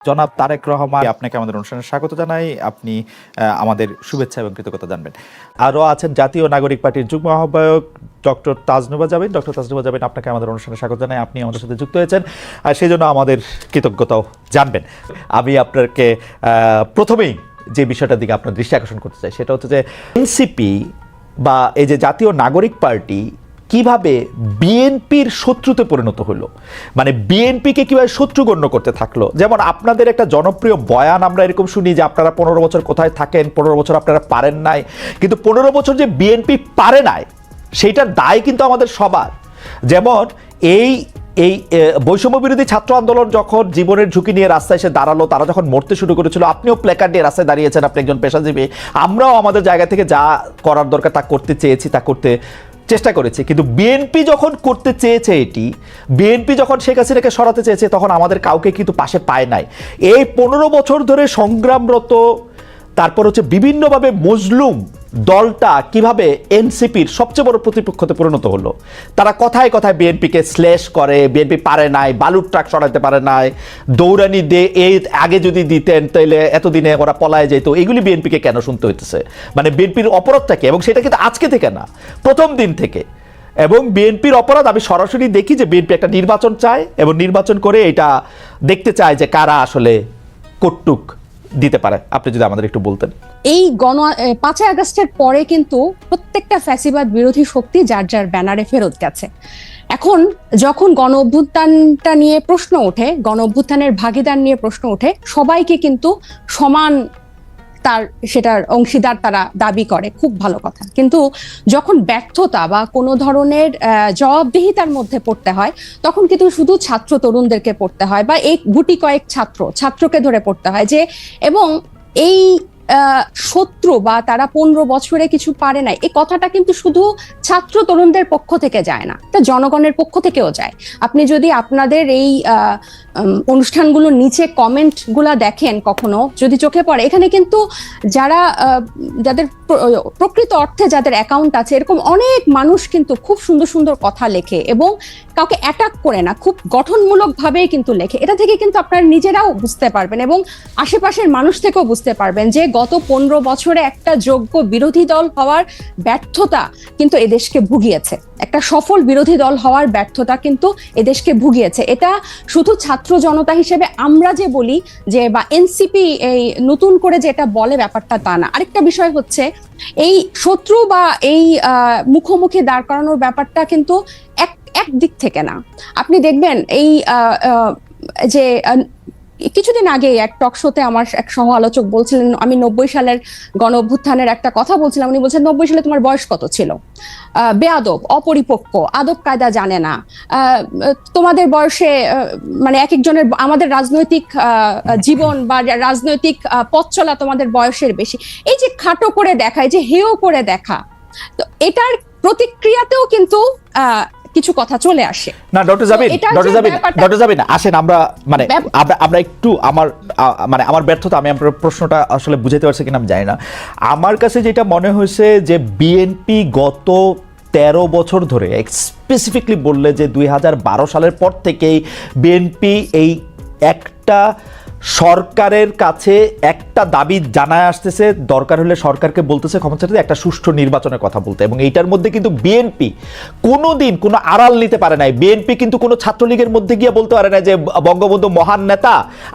জনাব তারেক রহমান, আপনাকে আমাদের অনুষ্ঠানে স্বাগত জানাই। আপনি আমাদের শুভেচ্ছা এবং কৃতজ্ঞতা জানবেন। আরও আছেন জাতীয় নাগরিক পার্টির যুগ্ম আহ্বায়ক ডক্টর তাজনুবা জাবিন। ডক্টর তাজনুবা জাবিন, আপনাকে আমাদের অনুষ্ঠানে স্বাগত জানাই। আপনি আমাদের সাথে যুক্ত হয়েছেন, আর সেই জন্য আমাদের কৃতজ্ঞতাও জানবেন। আমি আপনাকে প্রথমেই যে বিষয়টার দিকে আপনার দৃষ্টি আকর্ষণ করতে চাই, সেটা হচ্ছে যে এনসিপি বা এই যে জাতীয় নাগরিক পার্টি কিভাবে বিএনপির শত্রুতে পরিণত হলো, মানে বিএনপিকে কিভাবে শত্রু গণ্য করতে থাকলো। যেমন আপনাদের একটা জনপ্রিয় বয়ান আমরা এরকম শুনি যে আপনারা 15 বছর কোথায় থাকেন, 15 বছর আপনারা পারেন নাই, কিন্তু 15 বছর যে বিএনপি পারে নাই সেইটার দায় কিন্তু আমাদের সবার। যেমন এই বৈষম্য বিরোধী ছাত্র আন্দোলন যখন জীবনের ঝুঁকি নিয়ে রাস্তায় এসে দাঁড়ালো, তারা যখন মরতে শুরু করেছিল, আপনিও প্ল্যাকার্ড নিয়ে রাস্তায় দাঁড়িয়েছেন, আপনি একজন পেশাজীবী। আমরাও আমাদের জায়গা থেকে যা করার দরকার তা করতে চেয়েছি, তা করতে চেষ্টা করেছি। কিন্তু বিএনপি যখন করতে চেয়েছে, বিএনপি যখন শেখ হাসিনাকে সরাতে চেয়েছে, তখন আমাদের কাউকে কিন্তু পাশে পায় নাই। এই 15 বছর ধরে সংগ্রামরত, তারপর হচ্ছে বিভিন্নভাবে মজলুম দলটা কিভাবে এনসিপির সবচেয়ে বড় প্রতিপক্ষতে পরিণত হলো। তারা কথায় কথায় বিএনপিকে শ্লেষ করে, বিএনপি পারে নাই, বালুর ট্রাক সরাতে পারে নাই, দৌড়ানি দিয়ে এই আগে যদি দিতেন তাহলে এতদিনে ওরা পলায় যেত। এগুলি বিএনপিকে কেন শুনতে হইতেছে? মানে বিএনপির অপরাধটাকে, এবং সেটা কিন্তু আজকে থেকে না, প্রথম দিন থেকে। এবং বিএনপির অপরাধ আমি সরাসরি দেখি যে বিএনপি একটা নির্বাচন চায়, এবং নির্বাচন করে এটা দেখতে চায় যে কারা আসলে কটুক দিতে পারে। আপনি যদি আমাদের একটু বলতেন। এই 5 আগস্টের পরে কিন্তু প্রত্যেকটা ফ্যাসিবাদ বিরোধী শক্তি যার যার ব্যানারে ফেরত গেছে। এখন যখন গণ অভ্যুত্থানটা নিয়ে প্রশ্ন ওঠে, গণ অভ্যুত্থানের ভাগিদার নিয়ে প্রশ্ন ওঠে, সবাইকে কিন্তু সমান সেটার অংশীদার তারা দাবি করে, খুব ভালো কথা। কিন্তু যখন ব্যর্থতা বা কোনো ধরনের জবাবদিহিতার মধ্যে পড়তে হয়, তখন কিন্তু শুধু ছাত্র তরুণদেরকে পড়তে হয়, বা এই গুটি কয়েক ছাত্রকে ধরে পড়তে হয় যে, এবং এই শত্রু বা তারা 15 বছরে কিছু পারে নাই, এই কথাটা কিন্তু শুধু ছাত্র তরুণদের পক্ষ থেকে যায় না, এটা জনগণের পক্ষ থেকেও যায়। আপনি যদি আপনাদের এই অনুষ্ঠানগুলোর নিচে কমেন্ট গুলা দেখেন, কখনো যদি চোখে পড়ে, এখানে কিন্তু যাদের প্রকৃত অর্থে যাদের অ্যাকাউন্ট আছে, এরকম অনেক মানুষ কিন্তু খুব সুন্দর সুন্দর কথা লেখে এবং কাউকে অ্যাটাক করে না, খুব গঠনমূলক ভাবেই কিন্তু লেখে। এটা থেকে কিন্তু আপনারা নিজেরাও বুঝতে পারবেন এবং আশেপাশের মানুষ থেকেও বুঝতে পারবেন যে গত 15 বছরে একটা যোগ্য বিরোধী দল হওয়ার ব্যর্থতা কিন্তু এদেশকে ভুগিয়েছে। একটা সফল বিরোধী দল হওয়ার ব্যর্থতা কিন্তু এদেশকে ভুগিয়েছে। এটা শুধু ছাত্র জনতা হিসেবে আমরা যে বলি যে, বা এনসিপি এই নতুন করে যে এটা বলে, ব্যাপারটা তা না। আরেকটা বিষয় হচ্ছে, এই শত্রু বা এই মুখোমুখি দাঁড় করানোর ব্যাপারটা কিন্তু এক দিক থেকে না। আপনি দেখবেন এই যে কিছুদিন আগে এক টক শোতে আমার এক সহ আলোচক বলছিলেন, আমি 90 সালের গণ অভ্যুত্থানের একটা কথা বলছিলাম, উনি বলছেন 90 সালে তোমার বয়স কত ছিল, বেয়াদব, অপরিপক্ক, আদব কায়দা জানে না, তোমাদের বয়সে মানে এক একজনের, আমাদের রাজনৈতিক জীবন বা রাজনৈতিক পথ চলা তোমাদের বয়সের বেশি। এই যে খাটো করে দেখা, এই যে হেয় করে দেখা, তো এটার প্রতিক্রিয়াতেও কিন্তু কিছু কথা চলে আসে। না ডক্টর জাবিন আসেন, আমরা একটু আমার ব্যর্থতা, আমি আপনার প্রশ্নটা আসলে বুঝাতে পারছি কিনা আমি জানি না। আমার কাছে যেটা মনে হয়েছে যে বিএনপি গত 13 বছর ধরে, স্পেসিফিকলি বললে যে 2012 সালের পর থেকেই বিএনপি এই একটা সরকারের কাছে একটা দাবি জানায় আসতেছে, দরকার হলে সরকারকে বলতেছে ক্ষমতা চাইতে একটা সুষ্ঠু নির্বাচনের কথা বলতে। এবং এইটার মধ্যে কিন্তু বিএনপি কোনোদিন কোনো আড়াল নিতে পারে নাই। বিএনপি কিন্তু কোনো ছাত্রলীগের মধ্যে গিয়ে বলতে পারে না যে বঙ্গবন্ধু মহান নেতা,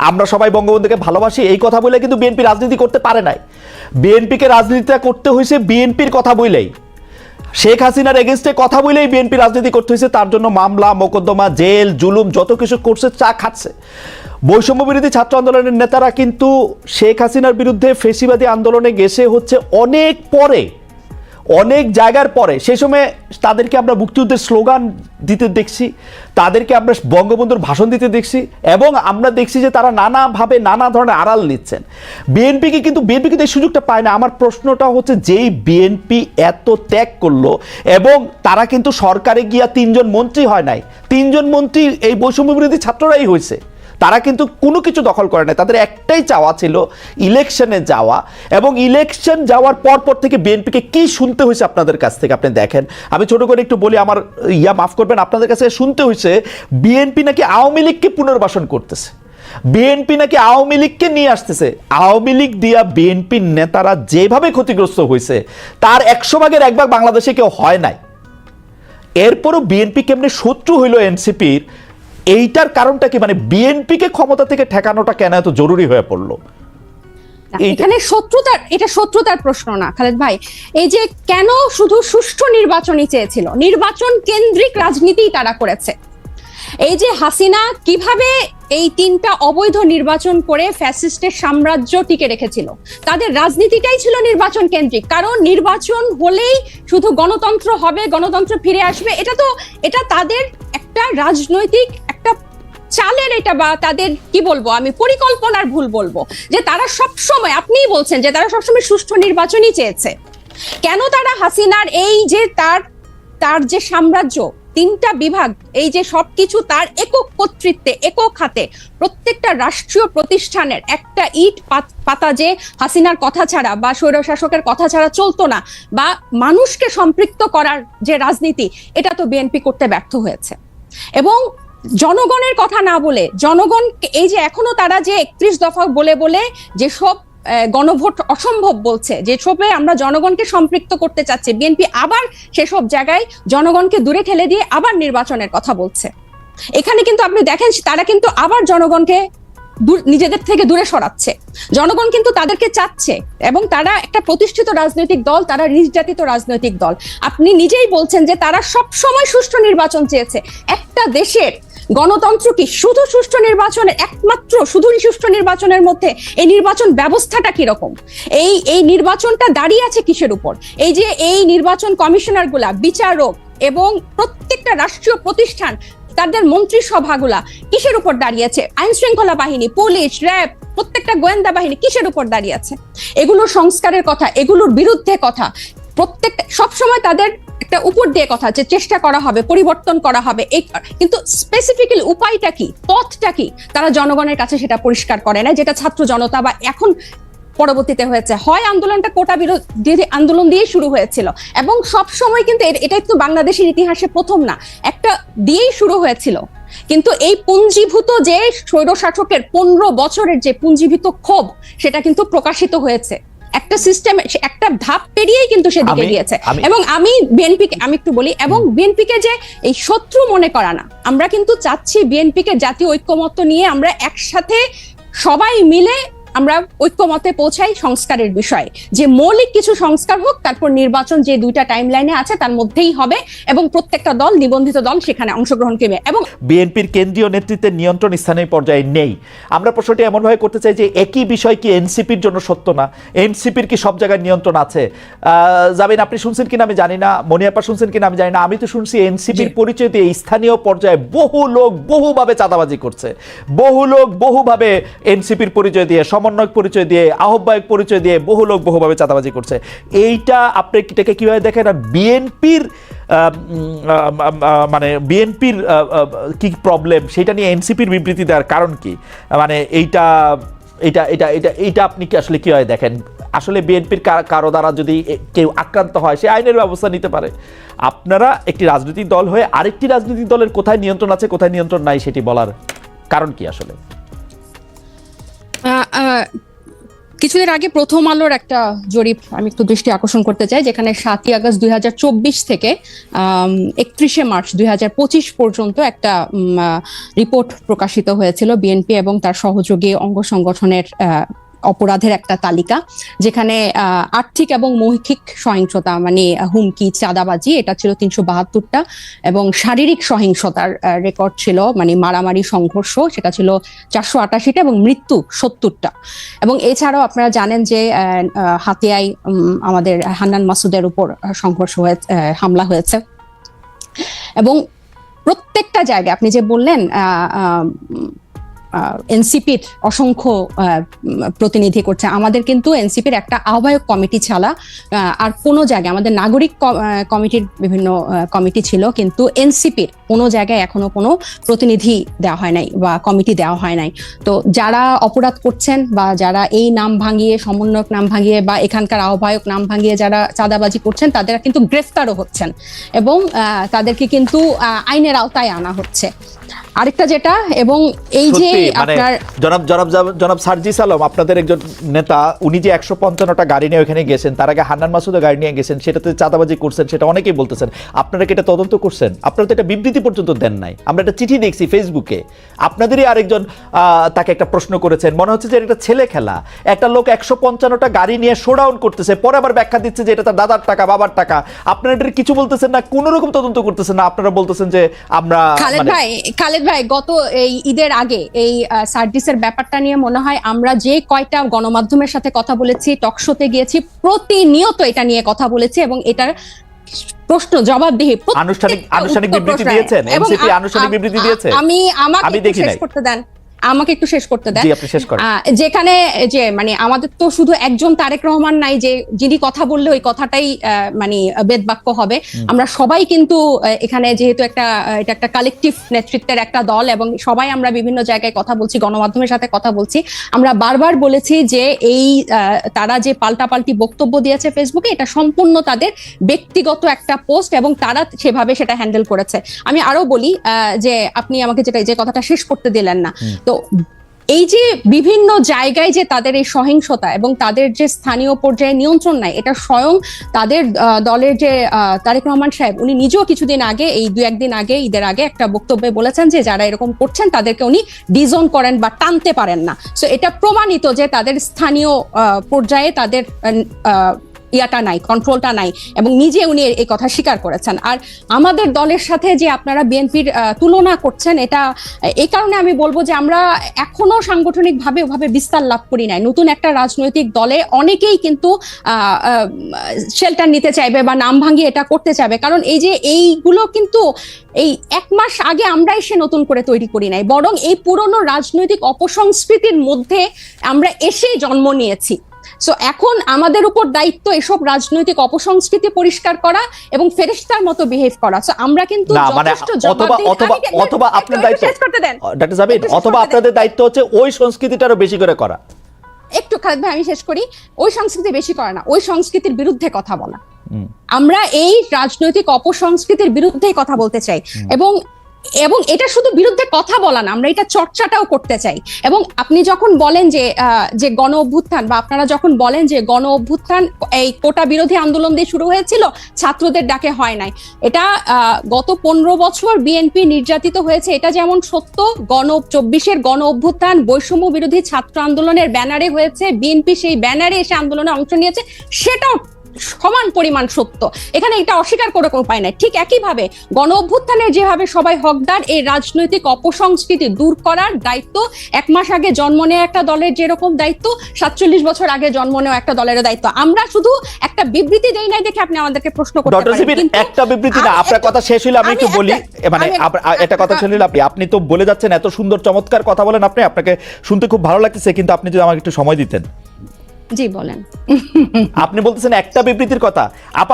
আমরা সবাই বঙ্গবন্ধুকে ভালোবাসি, এই কথা বলে কিন্তু বিএনপি রাজনীতি করতে পারে নাই। বিএনপিকে রাজনীতিটা করতে হয়েছে বিএনপির কথা বলেই, শেখ হাসিনার এগেনস্টে কথা বলেই বিএনপি রাজনীতি করতে হয়েছে। তার জন্য মামলা, মোকদ্দমা, জেল, জুলুম যত কিছু করছে, চা খাচ্ছে। বৈষম্য বিরোধী ছাত্র আন্দোলনের নেতারা কিন্তু শেখ হাসিনার বিরুদ্ধে ফেসিবাদী আন্দোলনে গেছে হচ্ছে অনেক পরে, অনেক জায়গার পরে। সেই সময় তাদেরকে আমরা মুক্তিযুদ্ধের স্লোগান দিতে দেখছি, তাদেরকে আমরা বঙ্গবন্ধুর ভাষণ দিতে দেখছি, এবং আমরা দেখছি যে তারা নানাভাবে নানা ধরনের আড়াল নিচ্ছেন। বিএনপি কিন্তু এই সুযোগটা পায় না। আমার প্রশ্নটা হচ্ছে, যেই বিএনপি এত ত্যাগ করলো, এবং তারা কিন্তু সরকারে গিয়া 3 জন মন্ত্রী হয় নাই, 3 জন মন্ত্রী এই বৈষম্য বিরোধী ছাত্ররাই হয়েছে। তারা কিন্তু কোনো কিছু দখল করে না, তাদের একটাই চাওয়া ছিল ইলেকশনে যাওয়া। এবং ইলেকশন যাওয়ার পর থেকে বিএনপিকে কি শুনতে হয়েছে আপনাদের কাছ থেকে আপনি দেখেন। আমি ছোট করে একটু বলি, আমার মাফ করবেন, আপনাদের কাছে শুনতে হয়েছে বিএনপি নাকি আওয়ামী লীগকে পুনর্বাসন করতেছে। বিএনপি নাকি আওয়ামী লীগকে নিয়ে আসতেছে। আওয়ামী লীগ দিয়া বিএনপির নেতারা যেভাবে ক্ষতিগ্রস্ত হয়েছে তার 100 ভাগের 1 ভাগ বাংলাদেশে কেউ হয় নাই। এরপরও বিএনপি কেমনে শত্রু হইল এনসিপির, এইটার কারণটা কি? মানে বিএনপিকে ক্ষমতা থেকে ঠেকানোটা কেন এত জরুরি হয়ে পড়লো? এখানে এটা শত্রুতার প্রশ্ন না খালেদ ভাই। এই যে কেন শুধু সুষ্ঠু নির্বাচনই চেয়েছিল, নির্বাচন কেন্দ্রিক রাজনীতি তারা করেছে। এই যে হাসিনা কিভাবে এই 3টা অবৈধ নির্বাচন করে ফ্যাসিস্টের সাম্রাজ্য টিকে রেখেছিল, তাদের রাজনীতিটাই ছিল নির্বাচন কেন্দ্রিক। কারণ নির্বাচন হলেই শুধু গণতন্ত্র হবে, গণতন্ত্র ফিরে আসবে, এটা তাদের একটা রাজনৈতিক একটা চালের, এটা বা তাদের কি বলবো আমি, পরিকল্পনার ভুল বলবো, যে তারা সবসময়, আপনিই বলছেন যে তারা সবসময় সুষ্ঠু নির্বাচনই চেয়েছে। কেন তারা হাসিনার এই যে তার যে সাম্রাজ্য, 3টা বিভাগ, এই যে সবকিছু তার একক কর্তৃত্বে, একক হাতে, প্রত্যেকটা রাষ্ট্রীয় প্রতিষ্ঠানের একটা ইট পাতা যে হাসিনার কথা ছাড়া বা স্বৈরশাসকের কথা ছাড়া চলতো না, বা মানুষকে সম্পৃক্ত করার যে রাজনীতি, এটা তো বিএনপি করতে ব্যর্থ হয়েছে। এবং জনগণের কথা না বলে, জনগণ এই যে এখনো তারা যে 31 দফা বলে বলে যেসব গণভোট অসম্ভব বলছে, যেসবে আমরা জনগণকে সম্পৃক্ত করতে চাচ্ছি, বিএনপি আবার সেসব জায়গায় জনগণকে দূরে ঠেলে দিয়ে আবার নির্বাচনের কথা বলছে। এখানে কিন্তু আপনি দেখেন তারা কিন্তু আবার জনগণকে নিজেদের থেকে দূরে সরাচ্ছে। জনগণ কিন্তু তাদেরকে চাচ্ছে, এবং তারা একটা প্রতিষ্ঠিত রাজনৈতিক দল, তারা নির্যাতিত রাজনৈতিক দল। আপনি নিজেই বলছেন যে তারা সব সময় সুষ্ঠু নির্বাচন চেয়েছে। একটা দেশের গণতন্ত্র কি শুধু সুষ্ঠু নির্বাচনের, একমাত্র শুধু সুষ্ঠু নির্বাচনের মধ্যে এই নির্বাচন ব্যবস্থাটা কিরকম, এই নির্বাচনটা দাঁড়িয়ে আছে কিসের উপর? এই যে এই নির্বাচন কমিশনার গুলা, বিচারক এবং প্রত্যেকটা রাষ্ট্রীয় প্রতিষ্ঠান, তাদের মন্ত্রিসভাগুলা কিসের উপর দাঁড়িয়েছে? আইন শৃঙ্খলা বাহিনী, পুলিশ, র্যাব, প্রত্যেকটা গোয়েন্দা বাহিনী কিসের উপর দাঁড়িয়ে আছে? এগুলোর সংস্কারের কথা, এগুলোর বিরুদ্ধে কথা, প্রত্যেকটা সবসময় তাদের একটা উপর দিয়ে কথা, যে চেষ্টা করা হবে, পরিবর্তন করা হবে, কিন্তু স্পেসিফিক্যালি উপায়টা কি, পথটা কি, তারা জনগণের কাছে সেটা পরিষ্কার করে না। যেটা ছাত্র জনতা বা এখন পরবর্তীতে হয়েছে, হয় আন্দোলনটা কোটা বিরোধী আন্দোলন দিয়ে শুরু হয়েছিল, এবং সব সময় কিন্তু এটা একটু বাংলাদেশের ইতিহাসে প্রথম না, একটা দিয়েই শুরু হয়েছিল। কিন্তু এই পুঞ্জীভূত যে স্বৈরশাসকের 15 বছরের যে পুঞ্জীভূত ক্ষোভ, সেটা কিন্তু প্রকাশিত হয়েছে একটা সিস্টেম, একটা ধাপ পেরিয়েই কিন্তু সেদিকে গিয়েছে। এবং আমি একটু বলি, এবং বিএনপিকে যে এই শত্রু মনে করা না, আমরা কিন্তু চাচ্ছি বিএনপিকে জাতীয় ঐক্যমত্য নিয়ে আমরা একসাথে সবাই মিলে আমরা ঐক্যমতে পৌঁছাই সংস্কারের বিষয়ে, যে মৌলিক কিছু সংস্কার হোক, তারপর নির্বাচন যে 2টা টাইম লাইনে আছে তার মধ্যেই হবে, এবং প্রত্যেকটা দল, নিবন্ধিত দল সেখানে অংশগ্রহণ করবে। এবং বিএনপির কেন্দ্রীয় নেতৃত্বের নিয়ন্ত্রণ স্থানীয় পর্যায়ে নেই। আমরা প্রশ্নটি এমনভাবে করতে চাই যে একই বিষয় কি এনসিপির জন্য সত্য না? এনসিপির কি সব জায়গায় নিয়ন্ত্রণ আছে? জামিন, আপনি শুনছেন কিনা আমি জানি না, মনিয়াপা শুনছেন কিনা আমি জানি না, আমি তো শুনছি এনসিপির পরিচয় দিয়ে স্থানীয় পর্যায়ে বহু লোক বহুভাবে চাঁদাবাজি করছে, বহু লোক বহুভাবে এনসিপির পরিচয় দিয়ে, সমন্বয়ক পরিচয় দিয়ে, আহ্বায়ক পরিচয় দিয়ে বহু লোক বহুভাবে চাঁদাবাজি করছে। এইটা আপনি এটাকে কিভাবে দেখেন? আর বিএনপির মানে বিএনপির কি প্রবলেম, সেটা নিয়ে এনসিপির বিবৃতি দেওয়ার কারণ কি? মানে এইটা আপনি কি আসলে কিভাবে দেখেন? আসলে বিএনপির কারো দ্বারা যদি কেউ আক্রান্ত হয়, সে আইনের ব্যবস্থা নিতে পারে। আপনারা একটি রাজনৈতিক দল হয়ে আরেকটি রাজনৈতিক দলের কোথায় নিয়ন্ত্রণ আছে, কোথায় নিয়ন্ত্রণ নাই, সেটি বলার কারণ কি আসলে? কিছুদিন আগে প্রথম আলোর একটা জরিপ আমি একটু দৃষ্টি আকর্ষণ করতে চাই, যেখানে 7ই আগস্ট 2024 থেকে 31শে মার্চ 2025 পর্যন্ত একটা রিপোর্ট প্রকাশিত হয়েছিল বিএনপি এবং তার সহযোগী অঙ্গ সংগঠনের অপরাধের একটা তালিকা, যেখানে আর্থিক এবং মৌখিক সহিংসতা মানে হুমকি, চাঁদাবাজি, এটা ছিল 372টা, এবং শারীরিক সহিংসতার রেকর্ড ছিল, মানে মারামারি, সংঘর্ষ, সেটা ছিল 488টা, এবং মৃত্যু 70টা। এবং এছাড়াও আপনারা জানেন যে হাতিয়ায় আমাদের হান্নান মাসুদের উপর সংঘর্ষ হয়েছে, হামলা হয়েছে। এবং প্রত্যেকটা জায়গায় আপনি যে বললেন এনসিপির অসংখ্য প্রতিনিধি করছে, আমাদের কিন্তু এনসিপির একটা আহ্বায়ক কমিটি ছাড়া আর কোনো জায়গায়, আমাদের নাগরিক কমিটির বিভিন্ন কমিটি ছিল, কিন্তু এনসিপির কোনো জায়গায় এখনো কোনো প্রতিনিধি দেওয়া হয় নাই বা কমিটি দেওয়া হয় নাই। তো যারা অপরাধ করছেন বা যারা এই নাম ভাঙিয়ে, সমন্বয়ক নাম ভাঙিয়ে বা এখানকার আহ্বায়ক নাম ভাঙিয়ে যারা চাঁদাবাজি করছেন, তাদের কিন্তু গ্রেফতারও হচ্ছেন এবং তাদেরকে কিন্তু আইনের আওতায় আনা হচ্ছে। আরেকটা যেটা, এবং এই যে সত্যি মানে আপনার জনাব সার্জিস আলম, আপনাদের একজন নেতা, উনি যে 155টা গাড়ি নিয়ে ওখানে গেছেন, তার আগে হান্নান মাসুদও গাড়ি নিয়ে গেছেন, সেটাতে চাঁদাবাজি করছেন, সেটা অনেকেই বলতেছেন। আপনারা কি এটা তদন্ত করছেন? আপনারা তো এটা বিবৃতি পর্যন্ত দেন নাই। আমরা একটা চিঠি দেখছি ফেসবুকে, আপনাদেরই আরেকজন তাকে একটা প্রশ্ন করেছেন, মনে হচ্ছে যে এটা ছেলে খেলা। একটা লোক 155টা গাড়ি নিয়ে শোডাউন করতেছে, পরে আবার ব্যাখ্যা দিচ্ছে যে এটা তার দাদার টাকা, বাবার টাকা। আপনারা এটা কিছু বলতেছেন না, কোনো রকম তদন্ত করতেছেন না। আপনারা বলতেছেন যে আমরা খালেদ ভাই গত এই ঈদের আগে এই সার্জিসের ব্যাপারটা নিয়ে মনে হয় আমরা যে কয়টা গণমাধ্যমের সাথে কথা বলেছি, টকশোতে গিয়েছি, প্রতিনিয়ত এটা নিয়ে কথা বলেছি, এবং এটার প্রশ্ন জবাবদিহি আনুষ্ঠানিক বিবৃতি দিয়েছেন, এনসিপি আনুষ্ঠানিক বিবৃতি দিয়েছে। আমাকে শেষ করতে দেন, আমাকে একটু শেষ করতে দেন। জি, আপনি শেষ করেন। যেখানে যে মানে আমাদের তো শুধু একজন তারেক রহমান নাই যে যিনি কথা বললে ওই কথাটাই মানে বেদবাক্য হবে। আমরা সবাই কিন্তু এখানে যেহেতু এটা একটা কালেকটিভ নেতৃত্বের একটা দল, এবং সবাই আমরা বিভিন্ন জায়গায় কথা বলছি, গণমাধ্যমের সাথে কথা বলছি। আমরা বারবার বলেছি যে এই তারা যে পাল্টাপাল্টি বক্তব্য দিয়েছে ফেসবুকে, এটা সম্পূর্ণ তাদের ব্যক্তিগত একটা পোস্ট, এবং তারা সেভাবে সেটা হ্যান্ডেল করেছে। আমি আরো বলি যে আপনি আমাকে যে কথাটা শেষ করতে দিলেন না, তো এই যে বিভিন্ন জায়গায় যে তাদের এই সহিংসতা এবং তাদের যে স্থানীয় পর্যায়ে নিয়ন্ত্রণ নাই, এটা স্বয়ং তাদের দলের যে তারেক রহমান সাহেব, উনি নিজেও কিছুদিন আগে, এই 2-1 দিন আগে, ঈদের আগে একটা বক্তব্যে বলেছেন যে যারা এরকম করছেন তাদেরকে উনি ডিজোন করেন বা টানতে পারেন না। সো এটা প্রমাণিত যে তাদের স্থানীয় পর্যায়ে তাদের ইয়াটা নাই, কন্ট্রোলটা নাই, এবং নিজে উনি এই কথা স্বীকার করেছেন। আর আমাদের দলের সাথে যে আপনারা বিএনপির তুলনা করছেন, এটা এই কারণে আমি বলবো যে আমরা এখনো সাংগঠনিকভাবে ওভাবে বিস্তার লাভ করি নাই। নতুন একটা রাজনৈতিক দলে অনেকেই কিন্তু শেল্টার নিতে চাইবে বা নাম ভাঙিয়ে এটা করতে চাইবে, কারণ এই যে এইগুলো কিন্তু এই 1 মাস আগে আমরা এসে নতুন করে তৈরি করি নাই, বরং এই পুরনো রাজনৈতিক অপসংস্কৃতির মধ্যে আমরা এসেই জন্ম নিয়েছি। সো এখন আমাদের উপর দায়িত্ব এসব রাজনৈতিক অপসংস্কৃতি পরিষ্কার করা এবং ফেরেশতার মতো বিহেভ করা। সো আমরা কিন্তু অথবা আপনার দায়িত্ব, ডক্টর জাবিন, অথবা আপনাদের দায়িত্ব হচ্ছে ওই সংস্কৃতিটারও বেশি করে করা। একটু খালেদ ভাই আমি শেষ করি। ওই সংস্কৃতি বেশি করা না, ওই সংস্কৃতির বিরুদ্ধে কথা বলা। আমরা এই রাজনৈতিক অপসংস্কৃতির বিরুদ্ধে কথা বলতে চাই, এবং এটা শুধু বিরুদ্ধে কথা বলা না, আমরা এটা চর্চাটাও করতে চাই। এবং আপনি যখন বলেন যে গণ অভ্যুত্থান, বা আপনারা যখন বলেন যে গণ অভ্যুত্থান এই কোটা বিরোধী আন্দোলন দিয়ে শুরু হয়েছিল, ছাত্রদের ডাকে হয় নাই, এটা গত 15 বছর বিএনপি নির্যাতিত হয়েছে, এটা যেমন সত্য। 24-এর গণ অভ্যুত্থান বৈষম্য বিরোধী ছাত্র আন্দোলনের ব্যানারে হয়েছে, বিএনপি সেই ব্যানারে এসে আন্দোলনে অংশ নিয়েছে, সেটাও সমান পরিমাণ সত্য। এখানে এটা অস্বীকার করে কোনো উপায় নাই। ঠিক একইভাবে গণ অভ্যুত্থানের যেভাবে সবাই হকদার, এই রাজনৈতিক অপসংস্কৃতি দূর করার দায়িত্ব 1 মাস আগে জন্ম নেওয়া একটা দলের যেরকম দায়িত্ব, 47 বছর আগে জন্ম নেওয়া একটা দলের দায়িত্ব। আমরা শুধু একটা বিবৃতি দেই নাই দেখে আপনি আমাদেরকে প্রশ্ন করতে পারেন। একটা বিবৃতি না, আপনার কথা শেষ হইলে আমি একটু বলি, মানে এটা কথা শেষ হইলে আপনি তো বলে যাচ্ছেন, এত সুন্দর চমৎকার কথা বলেন আপনি, আপনাকে শুনতে খুব ভালো লাগতেছে, কিন্তু আপনি যদি আমাকে একটু সময় দিতেন। জি বলেন। আপনি বলতেছেন একটা বিবৃতির কথা।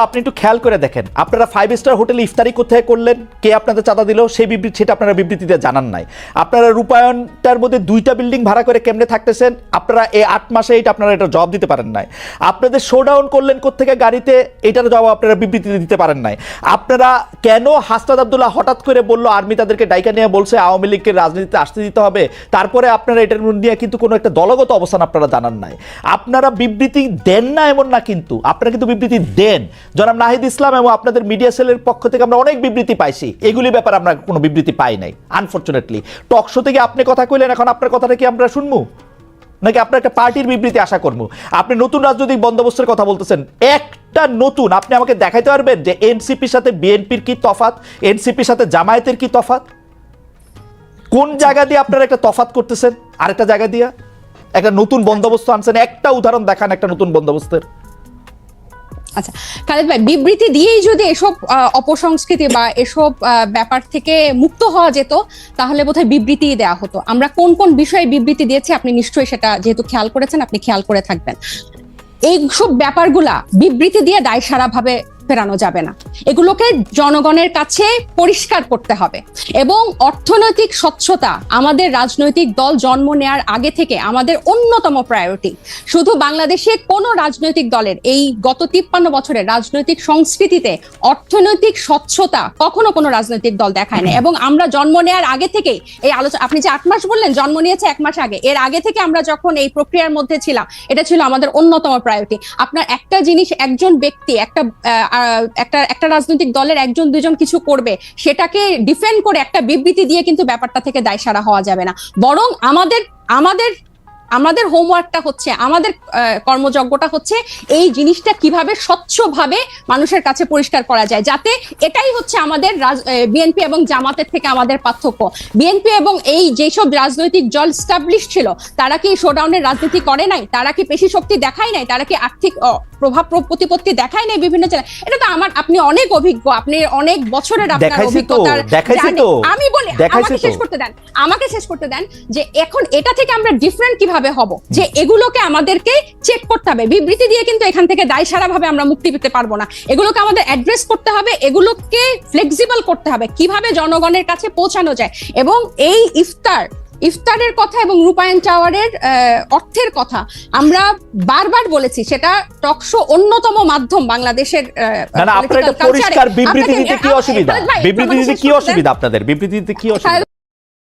আপনি একটু খেয়াল করে দেখেন, আপনারা 5 স্টার হোটেলে ইফতারি কোথায় করলেন, কে আপনাদের চাঁদা দিল, সেই বিবৃতি সেটা আপনারা বিবৃতিতে জানান নাই। আপনারা রূপায়ণটার মধ্যে 2টা বিল্ডিং ভাড়া করে কেমনে থাকতেছেন, আপনারা এই 8 মাসে আপনারা এটা জবাব দিতে পারেন নাই। আপনাদের শোডাউন করলেন কোত্থেকে গাড়িতে, এটার জবাব আপনারা বিবৃতিতে দিতে পারেন নাই। আপনারা কেন হাসনাত আব্দুল্লাহ হঠাৎ করে বললো আর্মি তাদেরকে ডাইকা নিয়ে বলছে আওয়ামী লীগকে রাজনীতিতে আসতে দিতে হবে, তারপরে আপনারা এটার নিয়ে কিন্তু কোনো একটা দলগত অবস্থান আপনারা জানান নাই। আপনারা বিবৃতি দেন না এমন না, কিন্তু আপনারা কিন্তু বিবৃতি দেন। জনাব নাহিদ ইসলাম এবং আপনাদের মিডিয়া সেলের পক্ষ থেকে আমরা অনেক বিবৃতি পাইছি, এগুলি ব্যাপারে আমরা কোনো বিবৃতি পাই নাই আনফরচুনেটলি। টক শো থেকে আপনি কথা কইলেন, এখন আপনার কথাটা কি আমরা শুনবো, নাকি আপনার একটা পার্টির বিবৃতি আশা করবো? আপনি নতুন রাজনৈতিক বন্দোবস্তের কথা বলতেছেন, একটা নতুন, আপনি আমাকে দেখাইতে পারবেন যে এনসিপির সাথে বিএনপির কি তফাৎ, এনসিপির সাথে জামায়াতের কি তফাৎ? কোন জায়গা দিয়ে আপনারা একটা তফাৎ করতেছেন আরেকটা জায়গা দিয়ে? একটা নতুন বন্দোবস্ত আনছেন, একটা উদাহরণ দেখান একটা নতুন বন্দোবস্তের। আচ্ছা খালেদ ভাই, বিবৃতি দিয়েই যদি এসব অপসংস্কৃতি বা এসব ব্যাপার থেকে মুক্ত হওয়া যেত, তাহলে বোধহয় বিবৃতি দেওয়া হতো। আমরা কোন কোন বিষয়ে বিবৃতি দিয়েছি আপনি নিশ্চয়ই সেটা যেহেতু খেয়াল করেছেন, আপনি খেয়াল করে থাকবেন। এইসব ব্যাপারগুলা বিবৃতি দিয়ে দায়সারা ভাবে ফেরানো যাবে না, এগুলোকে জনগণের কাছে পরিষ্কার করতে হবে। এবং অর্থনৈতিক স্বচ্ছতা আমাদের রাজনৈতিক দল জন্ম নেওয়ার আগে থেকে আমাদের অন্যতম প্রায়োরিটি। শুধু বাংলাদেশে কোন রাজনৈতিক দলের এই গত 53 বছরের রাজনৈতিক সংস্কৃতিতে অর্থনৈতিক স্বচ্ছতা কখনো কোনো রাজনৈতিক দল দেখায় না। এবং আমরা জন্ম নেওয়ার আগে থেকেই এই আলোচনা, আপনি যে 8 মাস বললেন, জন্ম নিয়েছে 1 মাস আগে, এর আগে থেকে আমরা যখন এই প্রক্রিয়ার মধ্যে ছিলাম, এটা ছিল আমাদের অন্যতম প্রায়োরিটি। আপনার একটা জিনিস, একজন ব্যক্তি একটা রাজনৈতিক দলের একজন দুজন কিছু করবে, সেটাকে ডিফেন্ড করে একটা বিবৃতি দিয়ে কিন্তু ব্যাপারটা থেকে দায়সারা হওয়া যাবে না। বরং আমাদের হোমওয়ার্কটা হচ্ছে, আমাদের কর্মযজ্ঞটা হচ্ছে এই জিনিসটা কিভাবে স্বচ্ছভাবে মানুষের কাছে পরিষ্কার করা যায়, যাতে এটাই হচ্ছে আমাদের বিএনপি এবং জামাতের থেকে আমাদের পার্থক্য। বিএনপি এবং এই যেসব রাজনৈতিক দল স্টাবলিশ ছিল, তারা কি শোডাউনের রাজনীতি করে নাই? তারা কি পেশি শক্তি দেখায় নাই? তারা কি আর্থিক প্রভাব প্রতিপত্তি দেখায় নাই বিভিন্ন জেলায়? এটা তো আপনি অনেক অভিজ্ঞ, আপনি অনেক বছরের আপনার অভিজ্ঞতার। আমি বলি, আমাকে শেষ করতে দেন যে এখন এটা থেকে আমরা ডিফারেন্ট কিভাবে হব, যে এগুলোকে আমাদেরকে চেক করতে হবে। বিবৃতি দিয়ে কিন্তু এখান থেকে দায়সারা ভাবে আমরা মুক্তি পেতে পারবো না। এগুলোকে আমাদের অ্যাড্রেস করতে হবে, এগুলোকে ফ্লেক্সিবল করতে হবে, কিভাবে জনগণের কাছে পৌঁছানো যায়। এবং এই ইফতারের কথা এবং রূপায়ণ টাওয়ারের অর্থের কথা আমরা বারবার বলেছি, সেটা টকশো অন্যতম মাধ্যম বাংলাদেশের। না, আপনারা এটা পরিষ্কার বিবৃতি দিতে কি অসুবিধা? বিবৃতি দিতে কি অসুবিধা আপনাদের? বিবৃতি দিতে কি অসুবিধা?